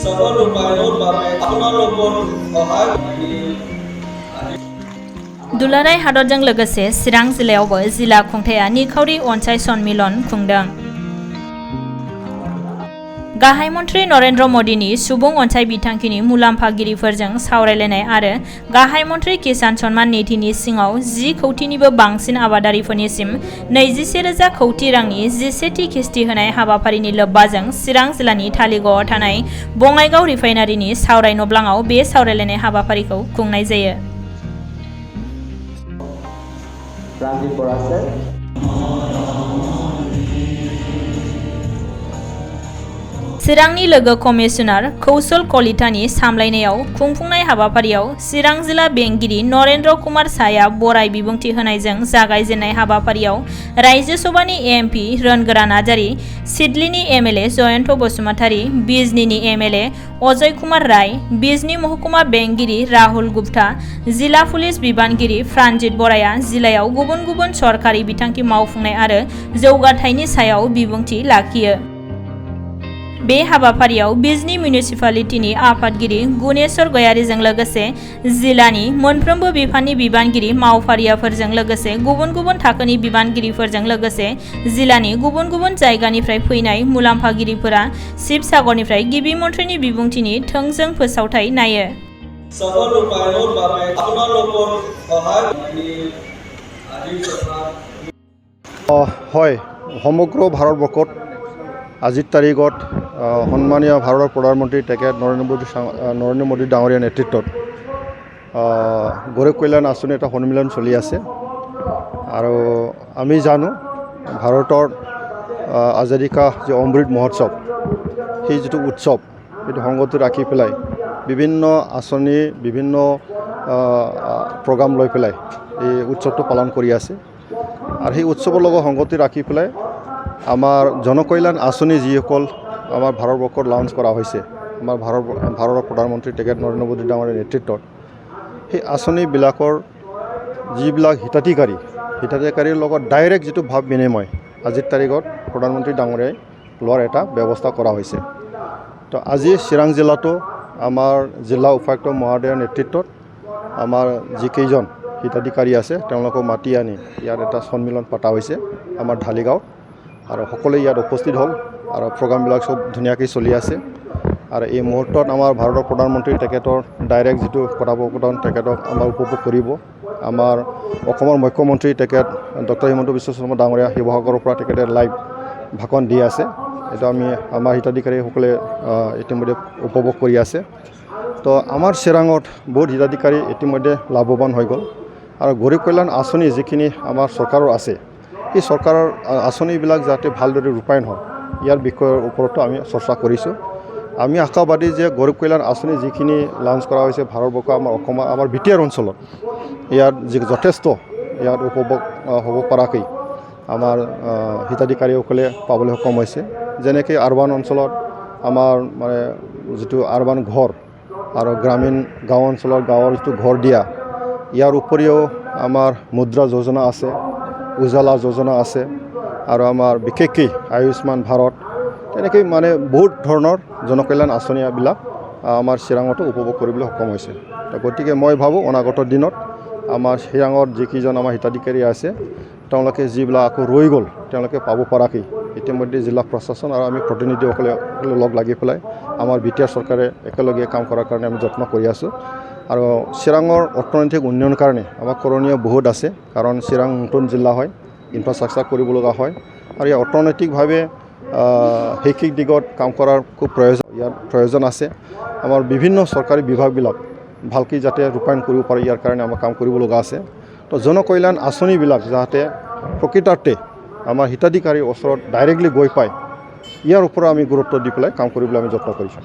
সকল ৰূপায়ণৰ বাবে আপোনালোকৰ সহায় दुलाराय हादरजों लोगोसे चिरां जिल्लायावबो जिल्ला खुंथाया निखावरि अनसाय सन्मिलन खुंदों। गाहाय मन्त्री नरेन्द्र मोदीनि सुबुं अनसाय बिथांखिनि मुलाम्फागिरिफोरजों सावरायलायनाय आरो गाहाय मन्त्री किसान सन्मान निधिनि सिङाव 10 कौटिनिबो बांसिन आबादारिफोरनिसिम 21,000 कौटि रांनि 11थि किस्ति होनाय हाबाफारिनि लोब्बाजों चिरां जिल्लानि थालिगावआव थानाय बङाइगाव रिफाइनारिनि सावराय नब्लाङाव बे सावरायलायनाय हाबाफारिखौ खुंनाय जायो। चिरांनि लोगो कमिशनार कौशल कलितानि सामलायनायाव खुंफुंनाय हाबाफारियाव चिरां जिल्ला बेंगिरि नरेन्द्र कुमार साया बराय बिबुंथि होनायजों जागायजेननाय हाबाफारियाव रायजो सभानि एमपि रोनगोरा नार्जारी, सिडलीनि एमएलए जयन्त बसुमतारी, बिजनीनि एमएलए अजय कुमार राय, बिजनी महकुमा बेंगिरि राहुल गुप्ता, जिल्ला पुलिस बिबानगिरि फ्रानजित बराया जिल्लायाव गुबुन गुबुन सरकारि बिथांखि मावफुंनाय आरो जौगाथायनि सायाव बिबुंथि लाखियो। बे हाबाफारियाव बिजनी मिउनिसिपालिटिनि आफादगिरि गुनेश्वर गयारीजों लोगोसे जिल्लानि मोनफ्रोमबो बिफाननि बिबानगिरि मावफारियाफोरजों लोगोसे गुबुन गुबुन थाखोनि बिबानगिरिफोरजों लोगोसे जिल्लानि गुबुन गुबुन जायगानिफ्राय फैनाय मुलाम्फागिरिफोरा शिबसागरनिफ्राय गिबि मन्थ्रिनि बिबुंथिनि थोंजों फोसावथाय नायो। সকল ৰূপায়ণৰ বাবে আপোনালোকৰ সহায় হয় সমগ্ৰ ভাৰতবৰ্ষত আজিৰ তাৰিখত সন্মানীয় ভাৰতৰ প্ৰধানমন্ত্ৰী তেখেত নৰেন্দ্ৰ মোদী ডাঙৰীয়াৰ নেতৃত্বত গৰীব কল্যাণ আঁচনি এটা সন্মিলন চলি আছে আৰু আমি জানো ভাৰতৰ আজাদী কা যে অমৃত মহোৎসৱ সেই যিটো উৎসৱ সেইটো সংগতি ৰাখি পেলাই বিভিন্ন আঁচনি বিভিন্ন প্ৰগ্ৰাম লৈ পেলাই এই উৎসৱটো পালন কৰি আছে আৰু সেই উৎসৱৰ লগত সংগতি ৰাখি পেলাই আমাৰ জনকল্যাণ আঁচনি যিসকল আমাৰ ভাৰতবৰ্ষত লঞ্চ কৰা হৈছে আমাৰ ভাৰতৰ প্ৰধানমন্ত্ৰী তেখেত নৰেন্দ্ৰ মোদী ডাঙৰীয়াৰ নেতৃত্বত সেই আঁচনিবিলাকৰ যিবিলাক হিতাধিকাৰীৰ লগত ডাইৰেক্ট যিটো ভাৱ বিনিময় আজিৰ তাৰিখত প্ৰধানমন্ত্ৰী ডাঙৰীয়াই লোৱাৰ এটা ব্যৱস্থা কৰা হৈছে। তো আজি চিৰাং জিলাতো আমাৰ জিলা উপায়ুক্ত মহোদয়ৰ নেতৃত্বত আমাৰ যিকেইজন হিতাধিকাৰী আছে তেওঁলোকক মাতি আনি ইয়াত এটা সন্মিলন পতা হৈছে আমাৰ ঢালিগাঁৱত আৰু সকলোৱে ইয়াত উপস্থিত হ'ল আৰু প্ৰগ্ৰামবিলাক সব ধুনীয়াকৈ চলি আছে আৰু এই মুহূৰ্তত আমাৰ ভাৰতৰ প্ৰধানমন্ত্ৰী তেখেতৰ ডাইৰেক্ট যিটো কথোপকথন তেখেতক আমাৰ উপভোগ কৰিব। আমাৰ অসমৰ মুখ্যমন্ত্ৰী তেখেত ডক্টৰ হিমন্ত বিশ্ব শৰ্মা ডাঙৰীয়া শিৱসাগৰৰ পৰা তেখেতে লাইভ ভাষণ দি আছে। এইটো আমি আমাৰ হিতাধিকাৰীসকলে ইতিমধ্যে উপভোগ কৰি আছে। তো আমাৰ চিৰাঙত বহুত হিতাধিকাৰী ইতিমধ্যে লাভৱান হৈ গ'ল আৰু গৰীব কল্যাণ আঁচনি যিখিনি আমাৰ চৰকাৰৰ আছে এই চৰকাৰৰ আঁচনিবিলাক যাতে ভালদৰে ৰূপায়ণ হয় ইয়াৰ বিষয়ৰ ওপৰতো আমি চৰ্চা কৰিছোঁ। আমি আশাবাদী যে গৰীব কল্যাণ আঁচনি যিখিনি লঞ্চ কৰা হৈছে ভাৰতবৰ্ষ আমাৰ বিটিআৰ অঞ্চলত ইয়াত যথেষ্ট ইয়াত উপভোগ হ'ব পৰাকৈ আমাৰ হিতাধিকাৰীসকলে পাবলৈ সক্ষম হৈছে। যেনেকৈ আৰবান অঞ্চলত আমাৰ মানে যিটো আৰবান ঘৰ আৰু গ্ৰামীণ গাঁও অঞ্চলৰ গাঁৱৰ যিটো ঘৰ দিয়া ইয়াৰ উপৰিও আমাৰ মুদ্ৰা যোজনা আছে, উজালা যোজনা আছে আৰু আমাৰ বিশেষকৈ আয়ুষ্মান ভাৰত তেনেকৈ মানে বহুত ধৰণৰ জনকল্যাণ আঁচনিবিলাক আমাৰ চিৰাঙতো উপভোগ কৰিবলৈ সক্ষম হৈছে। গতিকে মই ভাবোঁ অনাগত দিনত আমাৰ চিৰাঙত যিকেইজন আমাৰ হিতাধিকাৰী আছে তেওঁলোকে যিবিলাক আকৌ ৰৈ গ'ল তেওঁলোকে পাব পৰাকৈ ইতিমধ্যে জিলা প্ৰশাসন আৰু আমি প্ৰতিনিধিসকলে লগ লাগি পেলাই আমাৰ বিটিআৰ চৰকাৰে একেলগে কাম কৰাৰ কাৰণে আমি যত্ন কৰি আছোঁ। আৰু চিৰাঙৰ অৰ্থনৈতিক উন্নয়নৰ কাৰণে আমাৰ কৰোণীয় বহুত আছে কাৰণ চিৰাং নতুন জিলা হয়, ইনফ্ৰাষ্ট্ৰাকচাৰ কৰিব লগা হয় আৰু ইয়াৰ অৰ্থনৈতিকভাৱে শৈক্ষিক দিশত কাম কৰাৰ খুব প্ৰয়োজন আছে। আমাৰ বিভিন্ন চৰকাৰী বিভাগবিলাক ভালকৈ যাতে ৰূপায়ণ কৰিব পাৰে ইয়াৰ কাৰণে আমাৰ কাম কৰিব লগা আছে। তো জনকল্যাণ আঁচনিবিলাক যাতে প্ৰকৃতাৰ্থে আমাৰ হিতাধিকাৰীৰ ওচৰত ডাইৰেক্টলি গৈ পায় ইয়াৰ ওপৰত আমি গুৰুত্ব দি পেলাই কাম কৰিবলৈ আমি যত্ন কৰিছোঁ।